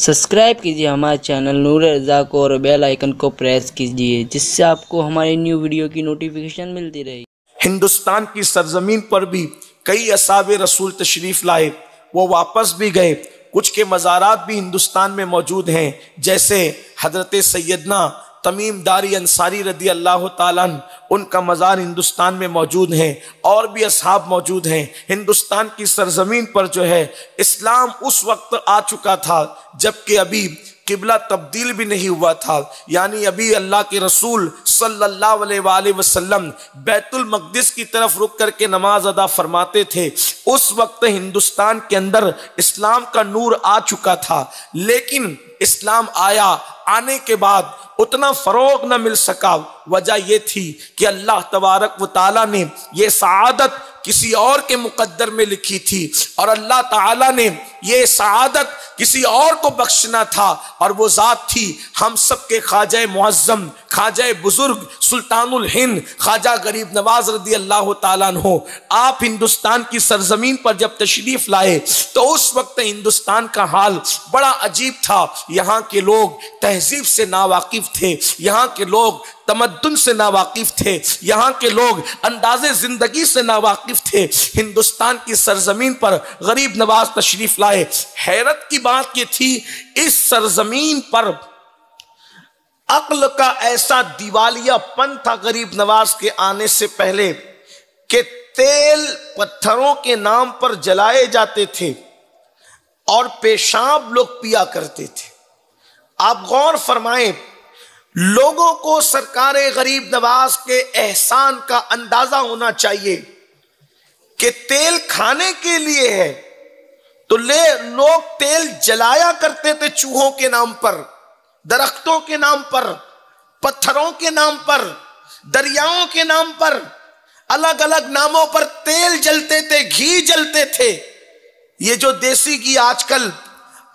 Subscribe कीजिए हमारे channel नूर रज़ा को और बेल आइकन को प्रेस कीजिए, जिससे आपको हमारी न्यू वीडियो की नोटिफिकेशन मिलती रहे। हिंदुस्तान की सरजमीन पर भी कई असहाबे रसूल तशरीफ लाए, वो वापस भी गए। कुछ के मज़ारात भी हिंदुस्तान में मौजूद हैं, जैसे हजरत सैयदना तमीम दारी अंसारी रदी अल्लाह ताला अन्हु, उनका मज़ार हिंदुस्तान में मौजूद है। और भी असहाब मौजूद हैं। हिंदुस्तान की सरजमीन पर जो है इस्लाम उस वक्त आ चुका था जबकि अभी किबला तब्दील भी नहीं हुआ था, यानी अभी अल्लाह के रसूल सल्लल्लाहु अलैहि वसल्लम बैतुल मक़दिस की तरफ रुक करके नमाज अदा फरमाते थे। उस वक्त हिंदुस्तान के अंदर इस्लाम का नूर आ चुका था, लेकिन इस्लाम आया, आने के बाद उतना फरोग न मिल सका। वजह यह थी कि अल्लाह तबारक व ताला ने यह सआदत किसी और के मुकद्दर में लिखी थी और अल्लाह ताला ने यह सआदत किसी और को बख्शना था, और वो जात थी हम सब के ख्वाजा मुअज्जम, ख्वाजा बुजुर्ग सुल्तानुल हिंद ख्वाजा गरीब नवाज रदी अल्लाह ताला अन्हु। आप हिंदुस्तान की सरजमीन पर जब तशरीफ लाए तो उस वक्त हिंदुस्तान का हाल बड़ा अजीब था। यहाँ के लोग तहजीब से नावाकिफ थे, यहाँ के लोग तमद्दुन से नावाकिफ थे, यहाँ के लोग अंदाजे जिंदगी से नावाकिफ थे। हिंदुस्तान की सरजमीन पर गरीब नवाज तशरीफ लाए। हैरत की बात यह थी, इस सरजमीन पर अक्ल का ऐसा दिवालियापन था गरीब नवाज के आने से पहले कि तेल पत्थरों के नाम पर जलाए जाते थे और पेशाब लोग पिया करते थे। आप गौर फरमाएं, लोगों को सरकारे गरीब नवाज के एहसान का अंदाजा होना चाहिए कि तेल खाने के लिए है तो लोग तेल जलाया करते थे चूहों के नाम पर, दरख्तों के नाम पर, पत्थरों के नाम पर, दरियाओं के नाम पर, अलग अलग नामों पर तेल जलते थे, घी जलते थे। ये जो देसी घी आजकल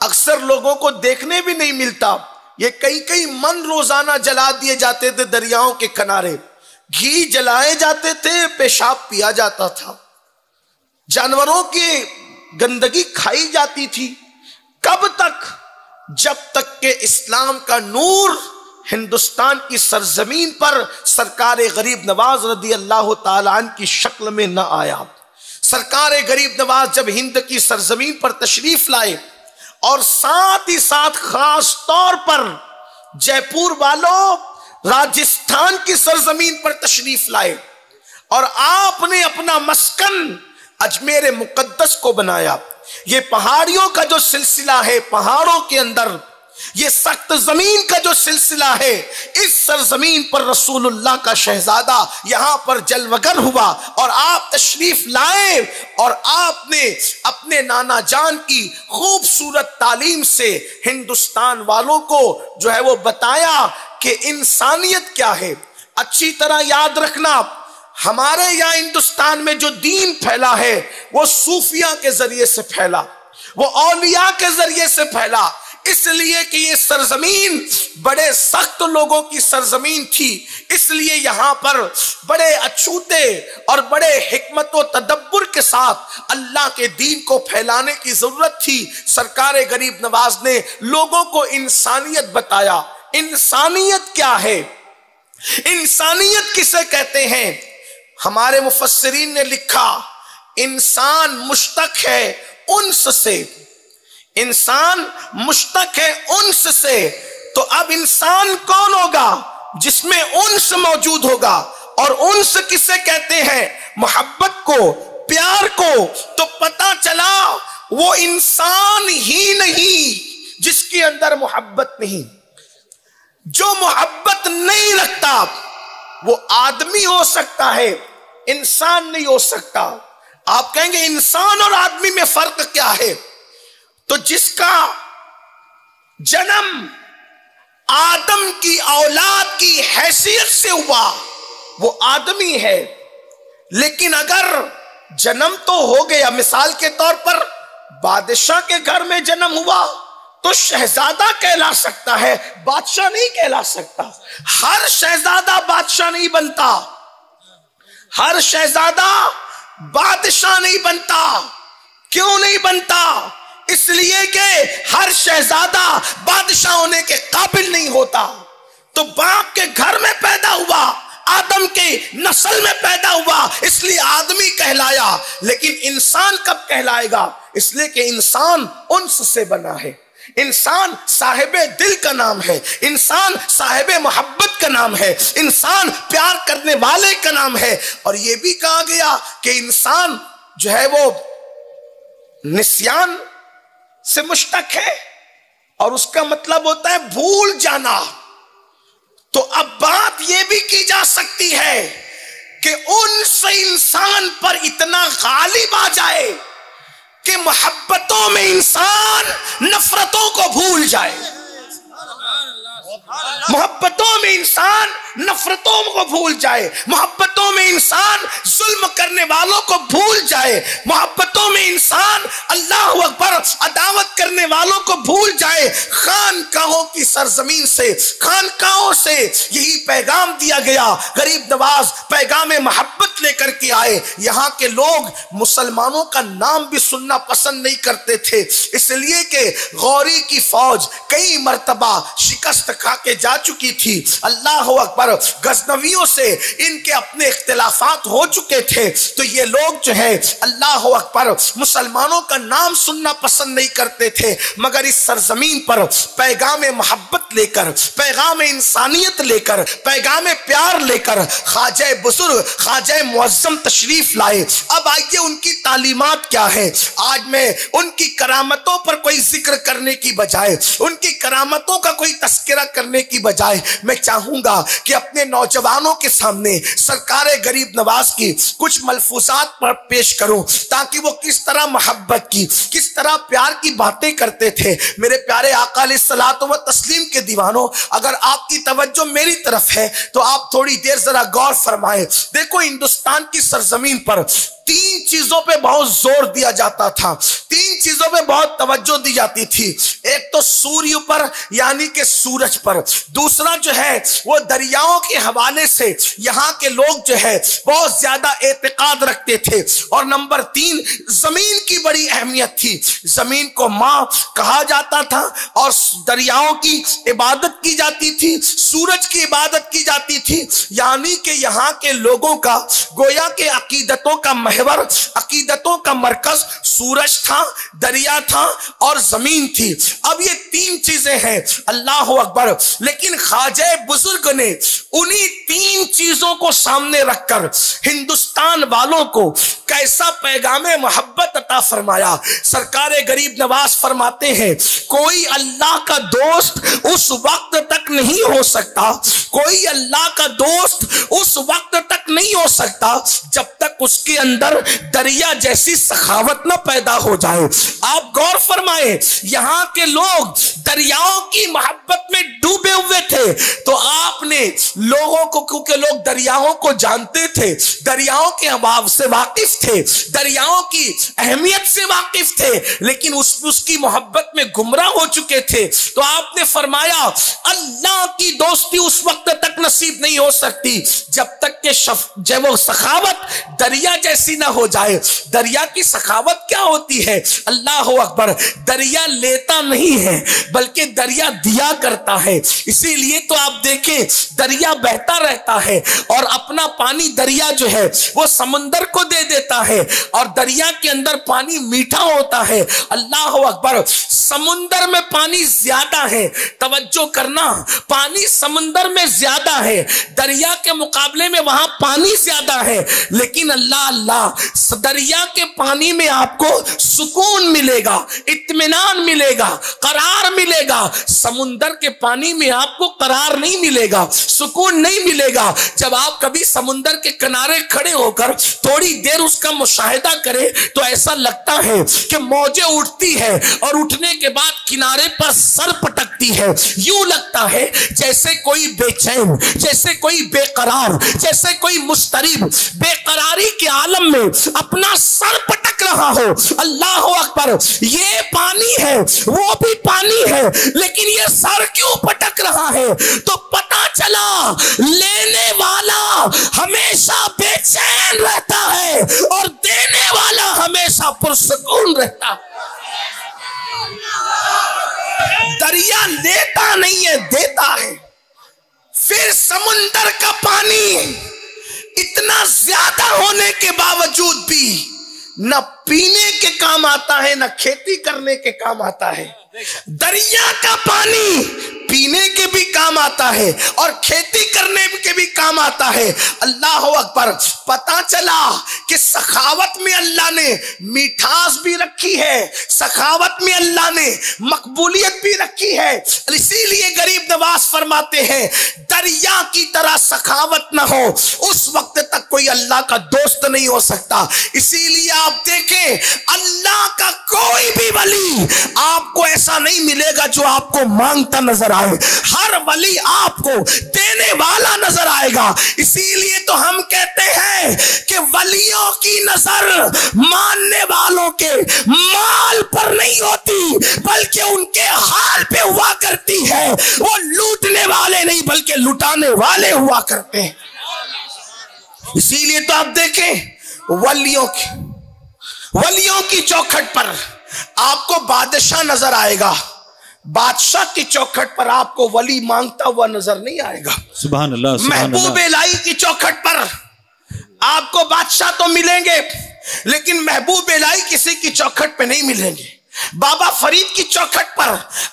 अक्सर लोगों को देखने भी नहीं मिलता, ये कई कई मन रोजाना जला दिए जाते थे दरियाओं के किनारे। घी जलाए जाते थे, पेशाब पिया जाता था, जानवरों की गंदगी खाई जाती थी। कब तक? जब तक के इस्लाम का नूर हिंदुस्तान की सरजमीन पर सरकार गरीब नवाज रदी अल्लाह ताला अन्हु की शक्ल में न आया। सरकार गरीब नवाज जब हिंद की सरजमीन पर तशरीफ लाए और साथ ही साथ खास तौर पर जयपुर वालों, राजस्थान की सरजमीन पर तशरीफ लाए और आपने अपना मस्कन अजमेर मुकद्दस को बनाया। ये पहाड़ियों का जो सिलसिला है, पहाड़ों के अंदर ये सख्त जमीन का जो सिलसिला है, इस सरजमीन पर रसूलुल्लाह का शहजादा यहां पर जलवगर हुआ और आप तशरीफ लाए और आपने अपने नाना जान की खूबसूरत तालीम से हिंदुस्तान वालों को जो है वो बताया कि इंसानियत क्या है। अच्छी तरह याद रखना, हमारे यहाँ हिंदुस्तान में जो दीन फैला है वो सूफिया के जरिए से फैला, वो औलिया के जरिए से फैला, इसलिए कि ये सरजमीन बड़े सख्त लोगों की सरजमीन थी। इसलिए यहां पर बड़े अछूते और बड़े हिकमत व तदब्बुर के साथ अल्लाह के दीन को फैलाने की जरूरत थी। सरकार गरीब नवाज ने लोगों को इंसानियत बताया। इंसानियत क्या है? इंसानियत किसे कहते हैं? हमारे मुफस्सिरीन ने लिखा, इंसान मुश्तक है उन्स से, इंसान मुश्तक है उन्स से। तो अब इंसान कौन होगा? जिसमें उन्स मौजूद होगा। और उन्स किसे कहते हैं? मोहब्बत को, प्यार को। तो पता चला वो इंसान ही नहीं जिसके अंदर मोहब्बत नहीं। जो मोहब्बत नहीं रखता वो आदमी हो सकता है, इंसान नहीं हो सकता। आप कहेंगे इंसान और आदमी में फर्क क्या है? तो जिसका जन्म आदम की औलाद की हैसियत से हुआ वो आदमी है, लेकिन अगर जन्म तो हो गया, मिसाल के तौर पर बादशाह के घर में जन्म हुआ तो शहजादा कहला सकता है, बादशाह नहीं कहला सकता। हर शहजादा बादशाह नहीं बनता, हर शहजादा बादशाह नहीं बनता। क्यों नहीं बनता? इसलिए कि हर शहजादा बादशाह होने के काबिल नहीं होता, तो बाप के घर में पैदा हुआ, आदम के नस्ल में पैदा हुआ, इसलिए आदमी कहलाया। लेकिन इंसान कब कहलाएगा? इसलिए कि इंसान उन्स से बना है, इंसान साहिबे दिल का नाम है, इंसान साहिबे मोहब्बत का नाम है, इंसान प्यार करने वाले का नाम है। और यह भी कहा गया कि इंसान जो है वो निस्यान से मुश्तक है, और उसका मतलब होता है भूल जाना। तो अब बात यह भी की जा सकती है कि उनसे इंसान पर इतना गालिब आ जाए कि मोहब्बतों में इंसान नफरतों को भूल जाए, मोहब्बतों में इंसान नफरतों को भूल जाए, मोहब्बतों में इंसान जुल्म करने वालों को भूल जाए, मोहब्बतों में इंसान अल्लाह अकबर अदावत करने वालों को भूल जाए। खानकाहों की सरजमीन से, खानकाहों से यही पैगाम दिया गया। गरीब नवाज पैगाम मोहब्बत लेकर के आए। यहाँ के लोग मुसलमानों का नाम भी सुनना पसंद नहीं करते थे, इसलिए कि गौरी की फौज कई मर्तबा शिकस्त खा के जा चुकी थी। अल्लाह अकबर, गजनवियों से इनके अपने इख्तिलाफात हो चुके थे, तो ये लोग जो है अल्लाह अकबर मुसलमानों का नाम सुनना पसंद नहीं करते थे। मगर इस सरजमीन पर पैगाम मोहब्बत लेकर, पैगाम इंसानियत लेकर, पैगाम प्यार लेकर ख्वाजा बुजुर्ग, ख्वाजा मुअज्जम तशरीफ लाए। अब आइए उनकी तालीमात क्या है। आज मैं उनकी करामतों पर कोई जिक्र करने की बजाय, उनकी करामतों का कोई तस्करा करने की बजाय, मैं चाहूंगा कि अपने नौजवानों के सामने सरकार गरीब नवाज की कुछ मलफूजात पर पेश करूं, ताकि वो किस तरह मोहब्बत की, किस तरह प्यार की बातें करते थे। मेरे प्यारे आका अलैहिस्सलातु व तस्लीम के दीवानों, अगर आपकी तवज्जो मेरी तरफ है तो आप थोड़ी देर जरा गौर फरमाएं। देखो, हिंदुस्तान की सरजमीन पर तीन चीजों पे बहुत जोर दिया जाता था, तीन चीजों पे बहुत तवज्जो दी जाती थी। एक तो सूर्य पर यानी कि सूरज पर, दूसरा जो है वो दरियाओं के हवाले से यहाँ के लोग जो है बहुत ज्यादा एतकाद रखते थे, और नंबर तीन जमीन की बड़ी अहमियत थी। जमीन को माँ कहा जाता था और दरियाओं की इबादत की जाती थी, सूरज की इबादत की जाती थी। यानी कि यहाँ के लोगों का गोया के अकीदतों का महवर, अकीदतों का मरकज सूरज था, दरिया था और जमीन थी। अब ये तीन चीजें हैं, अल्लाह अकबर। लेकिन ख्वाजा बुजुर्ग ने उन्हीं तीन चीजों को सामने रखकर हिंदुस्तान वालों को कैसा पैगाम मोहब्बत अता फरमाया। सरकार गरीब नवाज फरमाते हैं, कोई अल्लाह का दोस्त उस वक्त तक नहीं हो सकता, कोई अल्लाह का दोस्त उस वक्त तक नहीं हो सकता जब तक उसके अंदर दरिया जैसी सखावत ना पैदा हो जाए। आप गौर फरमाए, यहाँ के लोग दरियाओं की मोहब्बत में डूबे हुए थे, तो आपने लोगों को, क्योंकि लोग दरियाओं को जानते थे, दरियाओं के अभाव से वाकिफ थे, दरियाओं की अहमियत से वाकिफ थे, लेकिन उसकी मोहब्बत में गुमराह हो चुके थे। तो आपने फरमाया, अल्लाह की दोस्ती उस वक्त तक नसीब नहीं हो सकती जब तक कि जब वो सखावत दरिया जैसी ना हो जाए। दरिया की सखावत क्या होती है? अल्लाह अकबर, दरिया लेता नहीं है बल्कि दरिया दिया करता है। इसीलिए तो आप देखें, दरिया बहता रहता है और अपना पानी दरिया जो है वो समुंदर को दे देता है, और दरिया के अंदर पानी मीठा होता है। अल्लाह अकबर, समुंदर में पानी ज्यादा है, तवज्जो करना, पानी समुंदर में ज्यादा है, दरिया के मुकाबले में वहां पानी ज्यादा है, लेकिन अल्लाह अल्लाह, दरिया के पानी में आपको सुकून मिलेगा, इत्मीनान मिलेगा, करार मिलेगा। समुंदर के पानी में आपको करार नहीं मिलेगा, सुकून नहीं मिलेगा। जब आप कभी समुंदर के किनारे खड़े होकर थोड़ी देर उसका मुशाहिदा करें तो ऐसा लगता है कि मौजें उठती है और उठने के बाद किनारे पर सर पटकती है। यूं लगता है जैसे कोई बेचैन, जैसे कोई बेकरार, जैसे कोई मुस्तरिब बेकरारी के आलम में अपना सर पटक रहा हो। अल्लाह अकबर, ये पानी है, वो भी पानी है, लेकिन ये सर क्यों पटक रहा है? तो पता चला, लेने वाला हमेशा बेचैन रहता है और देने वाला हमेशा पुरसुकून रहता है। दरिया लेता नहीं है, देता है। फिर समुंदर का पानी इतना ज्यादा होने के बावजूद भी न पीने के काम आता है, न खेती करने के काम आता है। दरिया का पानी पीने के भी काम आता है और खेती करने के भी काम आता है। अल्लाह अकबर। पता चला कि सखावत में अल्लाह ने मिठास भी रखी है, सखावत में अल्लाह ने मकबूलियत भी रखी है। इसीलिए गरीब नवाज फरमाते हैं, दरिया की तरह सखावत ना हो उस वक्त तक कोई अल्लाह का दोस्त नहीं हो सकता। इसीलिए आप देखें, अल्लाह का कोई भी वली आपको ऐसा नहीं मिलेगा जो आपको मांगता नजर आए। हर वली आपको देने वाला नजर आएगा। इसीलिए तो हम कहते हैं कि वलियों की नजर मानने वालों के माल पर नहीं होती, बल्कि उनके हाल पे हुआ करती है। वो लूटने वाले नहीं बल्कि लुटाने वाले हुआ करते हैं। इसीलिए तो आप देखें, वलियों की चौखट पर आपको बादशाह नजर आएगा, बादशाह की चौखट पर आपको वली मांगता हुआ नजर नहीं आएगा। सुभान अल्लाह। महबूब इलाही की चौखट पर आपको बादशाह तो मिलेंगे, लेकिन महबूब इलाही किसी की चौखट पे नहीं मिलेंगे। बाबा फरीद की चौखट पर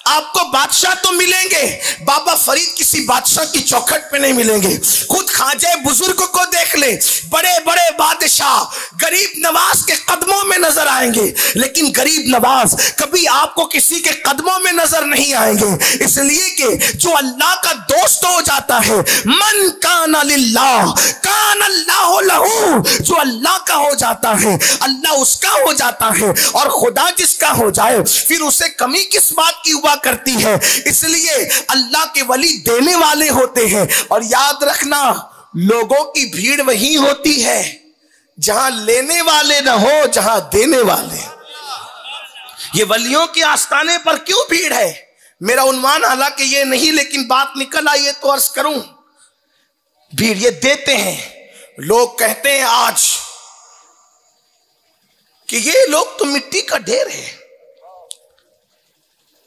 आपको बादशाह तो मिलेंगे, बाबा फरीद किसी बादशाह की चौखट पे नहीं मिलेंगे। खुद ख्वाजा बुजुर्ग को देख ले, बड़े बड़े बादशाह गरीब नवाज के कदमों में नजर आएंगे, लेकिन गरीब नवाज कभी आपको किसी के कदमों में नजर नहीं आएंगे। इसलिए कि जो अल्लाह का दोस्त हो जाता है, मन काना लिल्लाह कान अल्लाह लहू, जो अल्लाह का हो जाता है अल्लाह उसका हो जाता है, और खुदा जिसका हो जाए फिर उसे कमी किस बात की हुआ करती है। इसलिए अल्लाह के वली देने वाले होते हैं। और याद रखना, लोगों की भीड़ वही होती है जहां लेने वाले ना हो, जहां देने वाले। ये वलियों के आस्थाने पर क्यों भीड़ है? मेरा उन्वान हालांकि ये नहीं, लेकिन बात निकल आई है तो अर्ज करूं। भीड़ ये देते हैं। लोग कहते हैं आज कि ये लोग तो मिट्टी का ढेर है।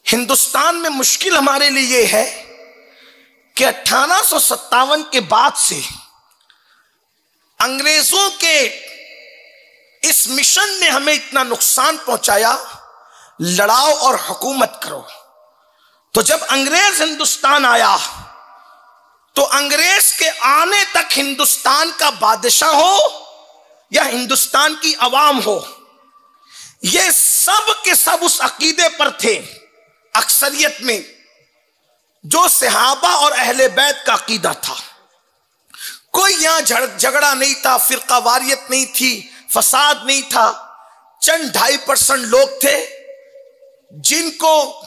हिंदुस्तान में मुश्किल हमारे लिए ये है कि 1857 के बाद से अंग्रेजों के इस मिशन ने हमें इतना नुकसान पहुंचाया, लड़ाओ और हुकूमत करो। तो जब अंग्रेज हिंदुस्तान आया तो अंग्रेज के आने तक हिंदुस्तान का बादशाह हो या हिंदुस्तान की अवाम हो, ये सब के सब उस अकीदे पर थे, अक्सरियत में, जो सहाबा और अहले बैत का अकीदा था। कोई यहां झगड़ा नहीं था, फिरकावारियत नहीं थी, फसाद नहीं था। चंद 2.5% लोग थे जिनको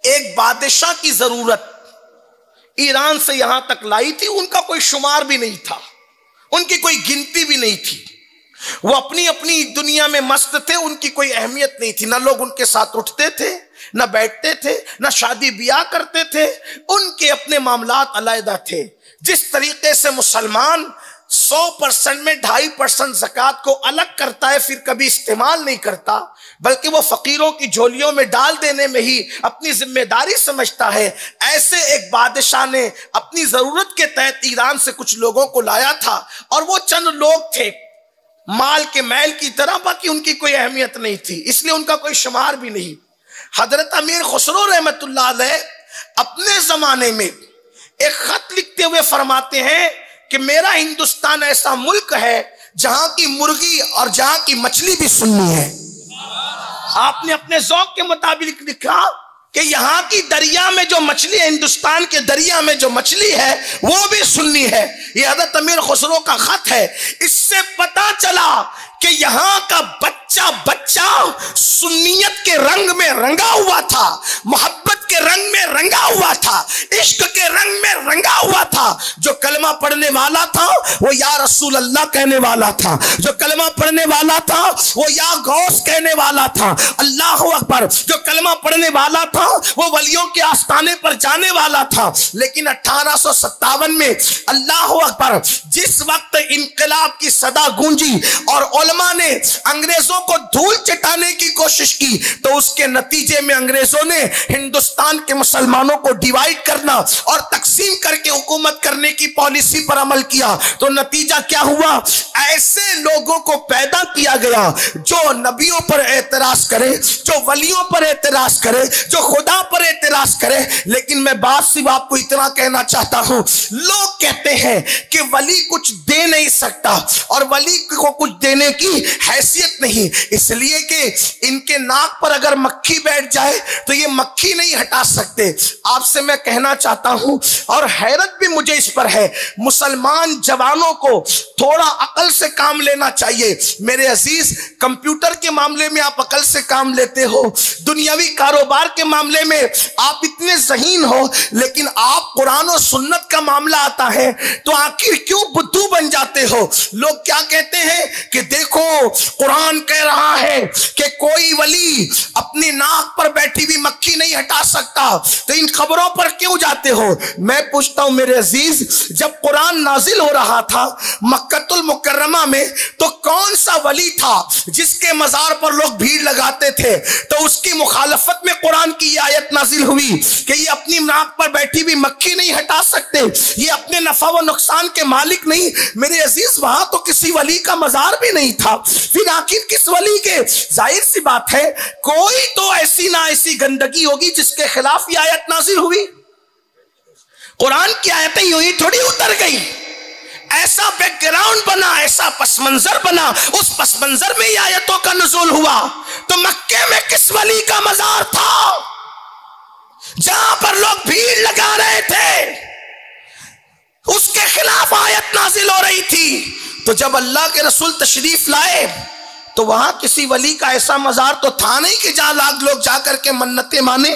एक बादशाह की जरूरत ईरान से यहां तक लाई थी। उनका कोई शुमार भी नहीं था, उनकी कोई गिनती भी नहीं थी। वो अपनी अपनी दुनिया में मस्त थे, उनकी कोई अहमियत नहीं थी। ना लोग उनके साथ उठते थे, ना बैठते थे, ना शादी ब्याह करते थे। उनके अपने मामलात अलग थे। जिस तरीके से मुसलमान 100% में 2.5% ज़कात को अलग करता है, फिर कभी इस्तेमाल नहीं करता, बल्कि वो फकीरों की झोलियों में डाल देने में ही अपनी जिम्मेदारी समझता है, ऐसे एक बादशाह ने अपनी जरूरत के तहत ईरान से कुछ लोगों को लाया था। और वो चंद लोग थे माल के मैल की तरह, बाकी उनकी कोई अहमियत नहीं थी, इसलिए उनका कोई शुमार भी नहीं। हजरत अमीर खुसरो रहमतुल्लाह अलैह अपने जमाने में एक खत लिखते हुए फरमाते हैं कि मेरा हिंदुस्तान ऐसा मुल्क है जहां की मुर्गी और जहां की मछली भी सुन्नी है। आपने अपने ज़ौक़ के मुताबिक लिखा कि यहाँ की दरिया में जो मछली है, हिंदुस्तान के दरिया में जो मछली है वो भी सुन्नी है। ये हज़रत अमीर खुसरो का खत है। इससे पता चला कि यहाँ का बच्चा बच्चा सुन्नियत के रंग में रंगा हुआ था, मोहब्बत के रंग में रंगा हुआ था, इश्क के रंग में रंगा हुआ था। जो कलमा पढ़ने वाला था वो या रसूल अल्लाह कहने वाला था, जो कलमा पढ़ने वाला था वो या गौस कहने वाला था। अल्लाह अकबर। जो कलमा पढ़ने वाला था वो वलियों के आस्थाने पर जाने वाला था। लेकिन 1857 में अल्लाह अकबर जिस वक्त इनकलाब की सदा गूंजी और उलमा ने अंग्रेजों को धूल चटाने की कोशिश की, तो उसके नतीजे में अंग्रेजों ने हिंदुस्तान के मुसलमानों को डिवाइड करना और तकसीम करके हुकूमत करने की पॉलिसी पर अमल किया। तो नतीजा क्या हुआ? ऐसे लोगों को पैदा किया गया जो नबियों पर एतराज करे, जो वलियों पर एतराज करे, जो खुदा पर एतराज करे। लेकिन मैं बात सिर्फ आपको इतना कहना चाहता हूं, लोग कहते हैं कि वली कुछ दे नहीं सकता और वली को कुछ देने की हैसियत नहीं, इसलिए कि इनके नाक पर अगर मक्खी बैठ जाए तो ये मक्खी नहीं हटा सकते। आपसे मैं कहना चाहता हूं, और हैरत भी मुझे इस पर है, मुसलमान जवानों को थोड़ा अकल से काम लेना चाहिए। मेरे अजीज, कंप्यूटर के मामले में आप अकल से काम लेते हो, दुनियावी कारोबार के मामले में आप इतने ज़हीन हो, लेकिन आप कुरान और सुन्नत का मामला आता है तो आखिर क्यों बुद्धू बन जाते हो? लोग क्या कहते हैं कि देखो कुरान कह रहा है कि कोई वली अपनी नाक पर बैठी हुई मक्खी नहीं हटा सकता, तो इन खबरों पर क्यों जाते हो? मैं पूछता हूं मेरे अजीज, जब कुरान नाजिल हो रहा था मक्कतुल मुकर्रमा में, तो कौन सा वली था जिसके मजार पर लोग भीड़ लगाते थे? तो उसकी मुखालफत में कुरान की आयत नाजिल हुई कि ये अपनी नाक पर बैठी हुई मक्खी नहीं हटा सकते, ये अपने नफा व नुकसान के मालिक नहीं। मेरे अजीज, वहां तो किसी वली का मजार भी नहीं था, फिर आखिर किस वली के? जाहिर सी बात है कोई तो ऐसी ना ऐसी गंदगी होगी जिसके खिलाफ ये आयत नाजिल हुई। कुरान की आयतें यूं ही थोड़ी उतर गई, ऐसा बैकग्राउंड बना, ऐसा पस मंजर बना, उस पस मंजर में ये आयतों का नुज़ूल हुआ। तो मक्के में किस वली का मजार था जहां पर लोग भीड़ लगा रहे थे, उसके खिलाफ आयत नाजिल हो रही थी? तो जब अल्लाह के रसूल तशरीफ लाए तो वहां किसी वली का ऐसा मजार तो था नहीं कि जहां लोग जाकर के मन्नतें माने,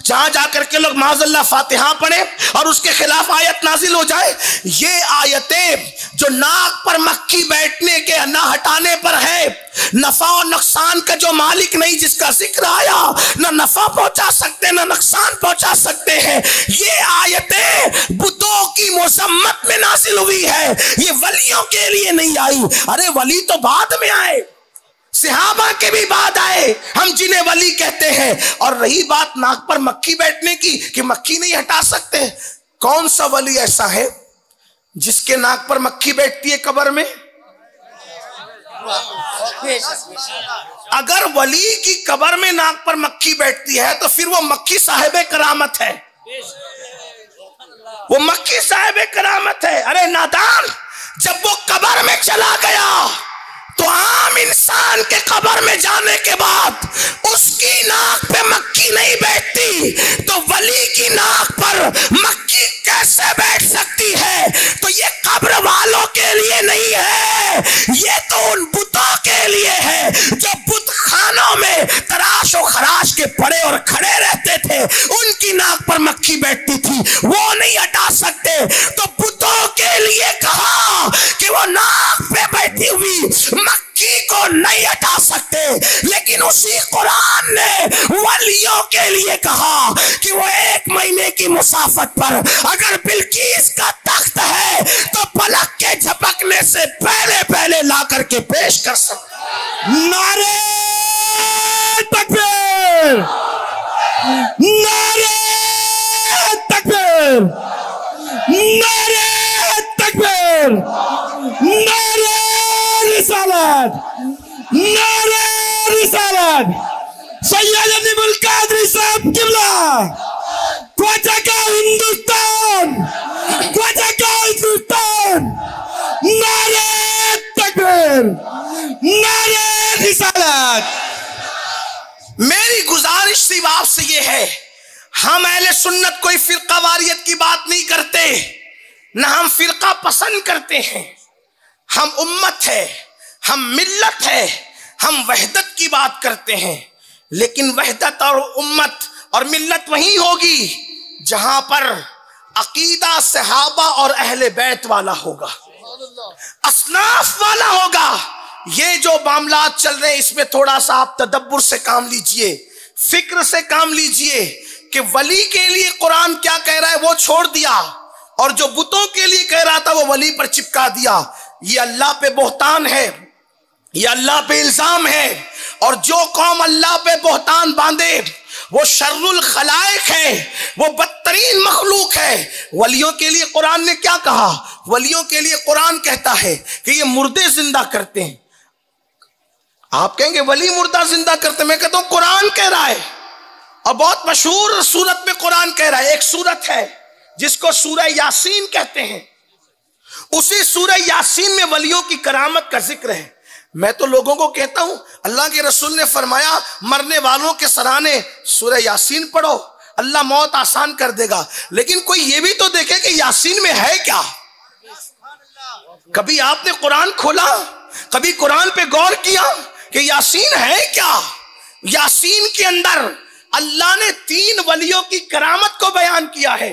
जहां जाकर के लोग माज़अल्लाह फातिहा पढ़े और उसके खिलाफ आयत नाजिल हो जाए। ये आयतें जो नाक पर मक्खी बैठने के ना हटाने पर है, नफा और नुकसान का जो मालिक नहीं, जिसका जिक्र आया, ना नफा पहुंचा सकते ना नुकसान पहुंचा सकते हैं, ये आयतें बुतों की मुज़म्मत में नाजिल हुई है, ये वलियों के लिए नहीं आई। अरे वली तो बाद में आए, सहाबा के भी बाद आए, हम जिन्हें वली कहते हैं। और रही बात नाक पर मक्खी बैठने की कि मक्खी नहीं हटा सकते, कौन सा वली ऐसा है जिसके नाक पर मक्खी बैठती है कब्र में? अगर वली की कब्र में नाक पर मक्खी बैठती है तो फिर वो मक्खी साहिबे करामत है, वो मक्खी साहिबे करामत है। अरे नादान, जब वो कब्र में चला गया तो आम इंसान के कब्र में जाने के बाद उसकी नाक पे मक्खी नहीं बैठती, तो वली की नाक पर मक्खी कैसे बैठ सकती है? तो ये कब्र वालों के लिए नहीं है, ये तो उन बुतों के लिए है जो बुत खानों में तराश और खराश के पड़े और खड़े रहते थे, उनकी नाक पर मक्खी बैठती थी, वो नहीं हटा सकते। तो बुतों के लिए कहा कि वो नाक पे बैठी हुई मक्खी को नहीं हटा सकते, लेकिन उसी कुरान ने वलियों के लिए कहा कि वो 1 महीने की मुसाफत पर अगर बिल्कीस का तख्त है तो पलक के झपकने से पहले पहले ला करके पेश कर सकते। नारे तकबीर, नारे तकबीर, नारे तकबीर, नारे रिसालत, नारे रिसालत। सैयद अब्दुल कादरी साहब किबला, ख्वाजा का हिंदुस्तान, ख्वाजा का हिंदुस्तान, नारे तकबीर, नारे रिसालत। मेरी गुजारिश सिर्फ आपसे ये है, हम अहले सुन्नत कोई फिरका वारियत की बात नहीं करते, ना हम फिरका पसंद करते हैं। हम उम्मत है, हम मिल्लत है, हम वहदत की बात करते हैं। लेकिन वहदत और उम्मत और मिल्लत वही होगी जहां पर अकीदा सहाबा और अहले बैत वाला होगा, असनाफ वाला होगा। ये जो मामलात चल रहे हैं इसमें थोड़ा सा आप तदब्बुर से काम लीजिए, फिक्र से काम लीजिए कि वली के लिए कुरान क्या कह रहा है वो छोड़ दिया, और जो बुतों के लिए कह रहा था वो वली पर चिपका दिया। ये अल्लाह पे बोहतान है, ये अल्लाह पे इल्जाम है। और जो कौम अल्लाह पे बोहतान बांधे वो शर्रुल खलाइक है, वो बदतरीन मखलूक है। वलियों के लिए कुरान ने क्या कहा? वलियों के लिए कुरान कहता है कि ये मुर्दे जिंदा करते हैं। आप कहेंगे वली मुर्दा जिंदा करते, मैं कहता हूं कुरान कह रहा है, और बहुत मशहूर सूरत में कुरान कह रहा है। एक सूरत है जिसको सूरह यासीन कहते हैं, उसी सूरह यासीन में वलियों की करामत का जिक्र है। मैं तो लोगों को कहता हूं अल्लाह के रसूल ने फरमाया मरने वालों के सराहने सूरह यासीन पढ़ो, अल्लाह मौत आसान कर देगा। लेकिन कोई ये भी तो देखे कि यासीन में है क्या? कभी आपने कुरान खोला, कभी कुरान पे गौर किया कि यासीन है क्या? यासीन के अंदर अल्लाह ने 3 वलियों की करामत को बयान किया है।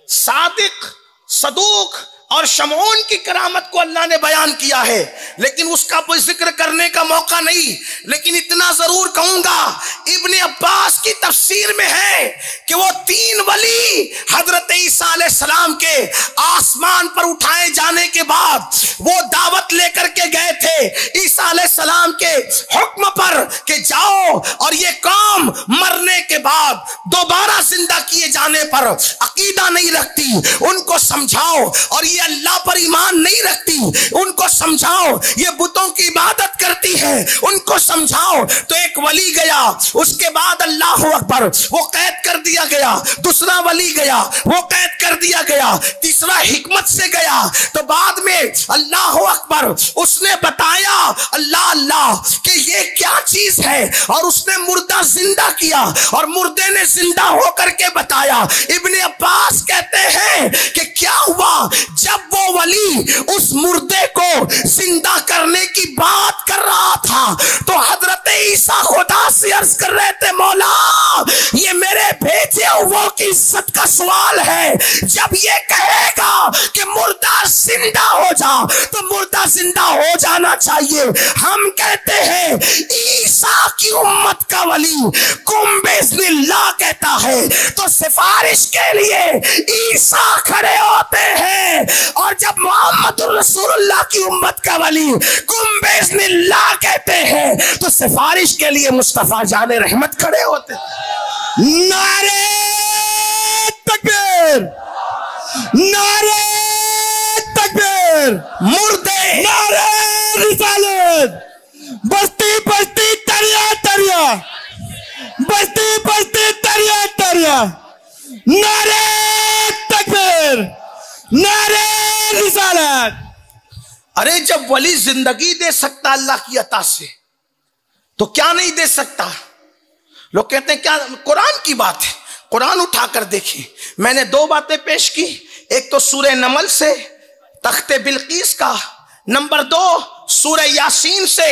सादिक, सदूक और शमऊन की करामत को अल्लाह ने बयान किया है, लेकिन उसका कोई जिक्र करने का मौका नहीं। लेकिन इतना जरूर कहूंगा, इब्ने अब्बास की तफसीर में है कि वो 3 वली हजरत ईसा अलैहिस्सलाम के आसमान पर उठाए जाने के बाद वो दावत लेकर के गए थे ईसा अलैहिस्सलाम के हुक्म पर कि जाओ और ये कौम मरने के बाद दोबारा जिंदा किए जाने पर अकीदा नहीं रखती, उनको समझाओ। और ये अल्लाह पर ईमान नहीं रखती, उनको समझाओ। ये बुतों की इबादत करती है, उनको समझाओ। तो एक वली गया, उसके बाद अल्लाह अकबर, वो कैद कर दिया गया। दूसरा वली गया, वो कैद कर दिया गया। तीसरा हिकमत से गया। तो बाद में अल्लाह अकबर उसने बताया अल्लाह अल्लाह कि ये क्या चीज है, और उसने मुर्दा जिंदा किया और मुर्दे ने जिंदा होकर के बताया। इब्ने अब्बास कहते हैं कि क्या हुआ, जब वो वली उस मुर्दे को जिंदा करने की बात कर रहा था तो हजरत ईसा खुदा से अर्ज कर रहे थे, मौला ये मेरे भेजे हुओं की इज्जत का सवाल है। जब ये कहेगा कि मुर्दा जिंदा हो जा तो मुर्दा जिंदा हो जाना चाहिए। हम कहते हैं ईसा की उम्मत का वली कुम बिस्मिल्लाह कहता है तो सिफारिश के लिए ईसा खड़े होते हैं, और जब मोहम्मद रसूलुल्लाह की उम्मत का वली कुम बिस्मिल्लाह कहते हैं तो सिफारिश के लिए मुस्तफा जाने रहमत खड़े होते हैं। नारे तकबीर, नारे तकबीर, मुर्दे नारे रिसालत, बस्ती बस्ती तरिया तरिया, बस्ती बस्ती तरिया तरिया, नारे तकबीर, नारे रिसालत। अरे जब वली जिंदगी दे सकता अल्लाह की अता से तो क्या नहीं दे सकता? लोग कहते हैं क्या कुरान की बात है, कुरान उठाकर देखें। मैंने 2 बातें पेश की, एक तो सूरह नमल से तख्ते बिल्कीस का, नंबर 2 सूरह यासीन से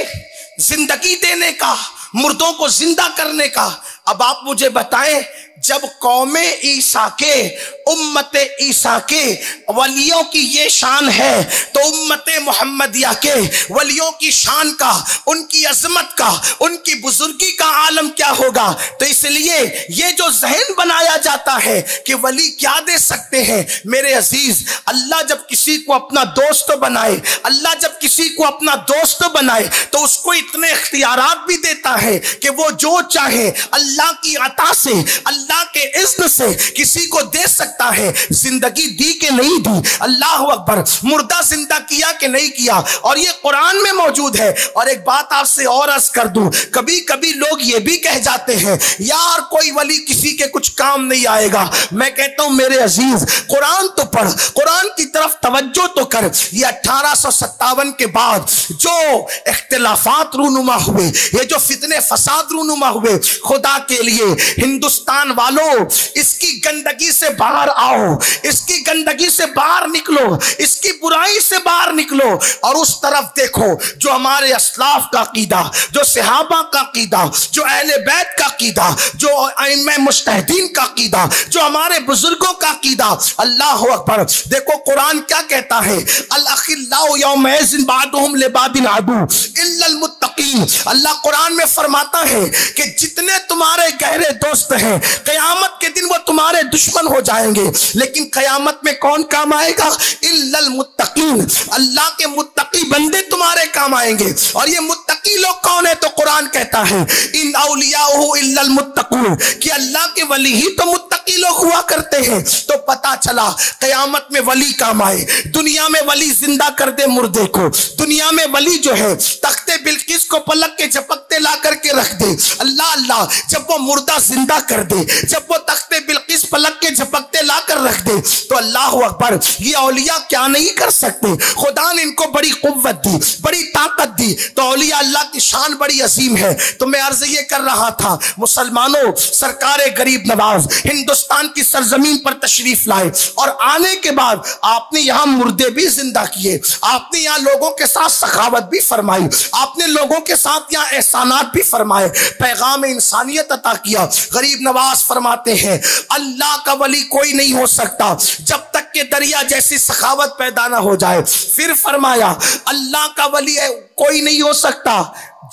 जिंदगी देने का, मुर्दों को जिंदा करने का। अब आप मुझे बताएं, जब कौमे ईसा के, उम्मते ईसा के वलियों की ये शान है तो उम्मते मोहम्मदिया के वलियों की शान का, उनकी अजमत का, उनकी बुजुर्गी का आलम क्या होगा? तो इसलिए ये जो जहन बनाया जाता है कि वली क्या दे सकते हैं, मेरे अजीज, अल्लाह जब किसी को अपना दोस्त बनाए, अल्लाह जब किसी को अपना दोस्त बनाए तो उसको इतने इख्तियारात भी देता है कि वो जो चाहे अल्लाह की अता से, अल्लाह के इज़्न से किसी को दे सकता है। जिंदगी दी कि नहीं दी, अल्लाह अकबर, मुर्दा जिंदा किया कि नहीं किया, और ये कुरान में मौजूद है। और एक बात आपसे और अर्ज कर दूं, कभी कभी लोग ये भी कह जाते हैं यार कोई वली किसी के कुछ काम नहीं आएगा। मैं कहता हूं मेरे अजीज, कुरान तो पढ़, कुरान की तरफ तवज्जो तो कर। ये 1857 के बाद जो इख्तिलाफात रूनुमा हुए, ये जो फितने फसाद रूनुमा हुए, खुदा के लिए हिंदुस्तान वालों आओ, इसकी गंदगी से बाहर आओ, इसकी गंदगी से बाहर निकलो, इसकी बुराई से बाहर निकलो और उस तरफ देखो जो हमारे अस्लाफ का अकीदा, जो सहाबा का अकीदा, जो अहले बैत का अकीदा, जो आइम्मा मुज्तहिदीन का अकीदा, जो हमारे बुजुर्गों का अकीदा। अल्लाह अकबर। देखो कुरान क्या कहता है, अल अखिल्लाउ यौमइज़िन बादुहुम लिबादिन अदू इल्लल मुत्तकीन। अल्लाह कुरान में फरमाता है कि जितने तुम्हारे गहरे दोस्त हैं, कयामत के दिन वो तुम्हारे दुश्मन हो जाएंगे, लेकिन कयामत में कौन काम आएगा? इल्लल मुत्तकीन। अल्लाह के मुत्तकी बंदे तुम्हारे काम आएंगे। और ये मुत्तकी लोग कौन है? तो कुरान कहता है इन औलियाहु इल्लल मुत्तकून, कि अल्लाह के वली ही तो मुत्तकी लोग हुआ करते हैं। तो पता चला कयामत में वली काम आए। दुनिया में वली जिंदा कर दे मुर्दे को, दुनिया में वली जो है तख्ते बिल्किस को पलक के झपकते ला करके रख दे। अल्लाह अल्लाह, जब वो मुर्दा जिंदा कर दे, जब वो तख्ते बिल्किस पलक के झपकते ला कर रख दे, तो अल्लाह अकबर, ये औलिया क्या नहीं कर सकते? खुदा ने इनको बड़ी कुव्वत दी, बड़ी ताकत दी। तो औलिया अल्लाह की शान बड़ी अजीम है। तो मैं अर्ज ये कर रहा था, मुसलमानों, सरकारे गरीब नवाज हिंदुस्तान की सरजमीन पर तशरीफ लाए और आने के बाद आपने यहाँ मुर्दे भी जिंदा किए, आपने यहाँ लोगों के साथ सखावत भी फरमाई, आपने लोगों के साथ यहाँ एहसानात भी फरमाए, पैगाम इंसानियत अता किया। गरीब नवाज फरमाते हैं अल्लाह का वली कोई नहीं हो सकता जब तक के दरिया जैसी सखावत पैदा ना हो जाए। फिर फरमाया अल्लाह का वली कोई नहीं हो सकता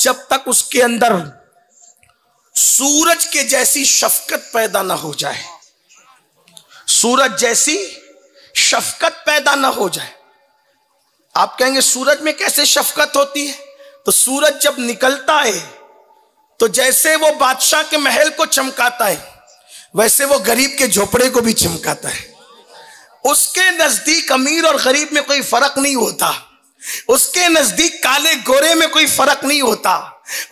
जब तक उसके अंदर सूरज के जैसी शफकत पैदा ना हो जाए, सूरज जैसी शफकत पैदा ना हो जाए। आप कहेंगे सूरज में कैसे शफकत होती है? तो सूरज जब निकलता है तो जैसे वो बादशाह के महल को चमकाता है, वैसे वो गरीब के झोपड़े को भी चमकाता है। उसके नजदीक अमीर और गरीब में कोई फर्क नहीं होता, उसके नजदीक काले गोरे में कोई फर्क नहीं होता,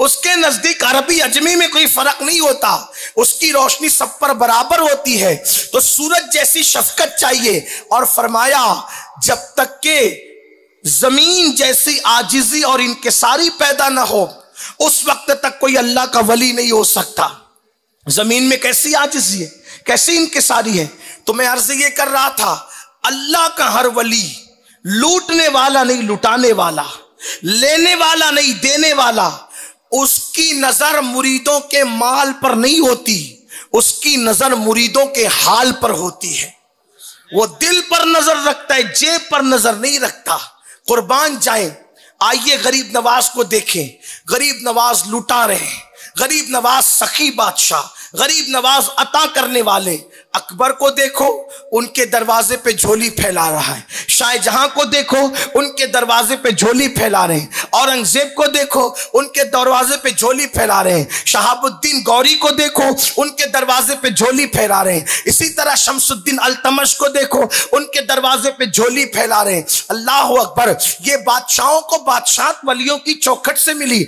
उसके नजदीक अरबी अजमी में कोई फर्क नहीं होता, उसकी रोशनी सब पर बराबर होती है। तो सूरज जैसी शफकत चाहिए। और फरमाया जब तक के जमीन जैसी आजिजी और इनकिसारी पैदा ना हो, उस वक्त तक कोई अल्लाह का वली नहीं हो सकता। जमीन में कैसी आजिजी है, कैसी इनकिसारी है। तो मैं अर्ज ये कर रहा था, अल्लाह का हर वली लूटने वाला नहीं, लुटाने वाला, लेने वाला नहीं, देने वाला। उसकी नजर मुरीदों के माल पर नहीं होती, उसकी नजर मुरीदों के हाल पर होती है। वो दिल पर नजर रखता है, जेब पर नजर नहीं रखता। कुर्बान जाए। आइए गरीब नवाज को देखें, गरीब नवाज लुटा रहे हैं, गरीब नवाज सखी बादशाह, गरीब नवाज अता करने वाले। अकबर को देखो, उनके दरवाजे पे झोली फैला रहा है। शाहजहां को देखो, उनके दरवाजे पे झोली फैला रहे हैं। औरंगजेब को देखो, उनके दरवाजे पे झोली फैला रहे हैं। शहाबुद्दीन गौरी को देखो, उनके दरवाजे पे झोली फैला रहे हैं। इसी तरह शमसुद्दीन अल्तमश को देखो, उनके दरवाजे पे झोली फैला रहे हैं। अल्लाह अकबर। ये बादशाहों को बादशाह वलियों की चौखट से मिली।